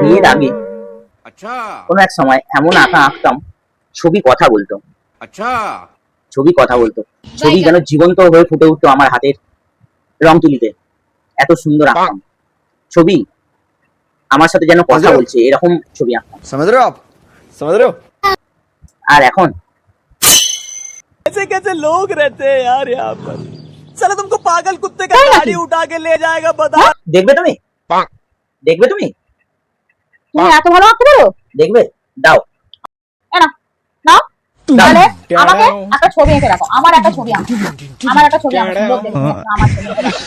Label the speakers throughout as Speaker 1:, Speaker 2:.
Speaker 1: বিয়ের আগে কোনো এক সময় এমন আঁকা আঁকতাম, ছবি কথা বলতো। ছবি কথা বলতো, ছবি যেন জীবন্ত হয়ে ফুটে উঠতো আমার হাতের রং তুলিতে। এত সুন্দর আঁকতাম ছবি, আমার সাথে যেন কথা বলছে, এরকম ছবি আঁকতাম। আর এখন
Speaker 2: कैसे कैसे लोग रहते हैं यार यहाँ पर। साला तुमको पागल कुत्ते का गाड़ी उठा के ले जाएगा बता।
Speaker 1: দেখবে তুমি, দেখবে তুমি,
Speaker 3: তুমি এত ভালো আঁকতে পারো?
Speaker 1: দেখবে, দাও
Speaker 3: না নাও, তাহলে আমাকে একটা ছবি এঁকে রাখো। আমার একটা ছবি আঁকো, আমার একটা ছবি আঁকো, লোক দেখবে আমার ছবি এঁকে রাখো।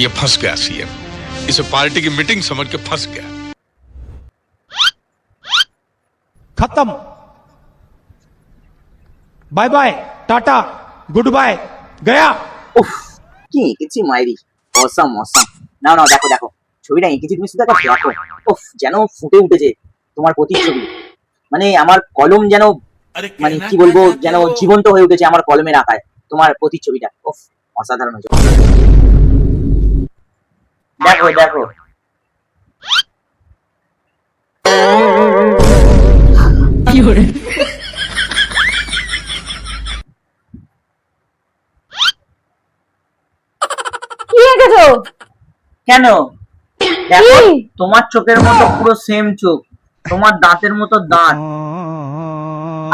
Speaker 4: ये फंस गया सीएम, इसे पार्टी की मीटिंग समझ के फंस गया।
Speaker 5: खत्म, bye bye, tata, goodbye, गया।
Speaker 1: উফ, কি এঁকেছি মাইরি, অসাম অসাম। নাও নাও, দেখো দেখো ছবিটা এঁকেছি, তুমি শুধু একটা দেখো। উফ, যেন ফুটে উঠেছে তোমার প্রতিচ্ছবি। মানে আমার কলম যেন, মানে কি বলবো, যেন জীবন্ত হয়ে উঠেছে আমার কলমের আঁকায় তোমার প্রতিচ্ছবিটা। উফ, অসাধারণ হয়েছে। দেখো দেখো,
Speaker 3: কি এঁকেছো?
Speaker 1: কেন দেখো,
Speaker 3: কি?
Speaker 1: তোমার চোখের মতো পুরো সেম চোখ, তোমার দাঁতের মতো দাঁত,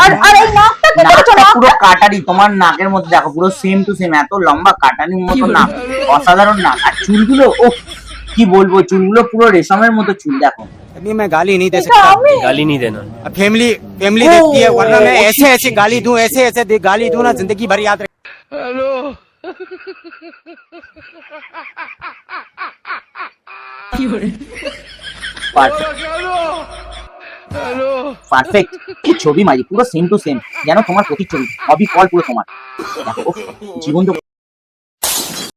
Speaker 3: আর আর এই নাকটা কি করেছো?
Speaker 1: নাকটা
Speaker 3: নাক
Speaker 1: পুরো কাটারি, তোমার নাকের মধ্যে দেখো পুরো সেম টু সেম, এত লম্বা কাটারির মতো নাক, অসাধারণ নাক। আর চুলগুলো, ও কি বলবো, চুলগুলো পুরো রেশমের মতো চুল। দেখো
Speaker 2: अभी मैं गाली नहीं दे
Speaker 3: এটা
Speaker 2: सकता।
Speaker 3: আমি?
Speaker 6: गाली नहीं देना।
Speaker 2: फैमिली फैमिली देखती है, वरना मैं ऐसे ऐसे गाली दूं, ऐसे ऐसे गाली दूं ना, जिंदगी भर याद रहे।
Speaker 1: পারফেক্ট, কি ছবি মারি, পুরো সেম টু সেম, যেন তোমার প্রতিচ্ছবি, অবিকল পুরো তোমার। দেখো, উফ, জীবন্ত।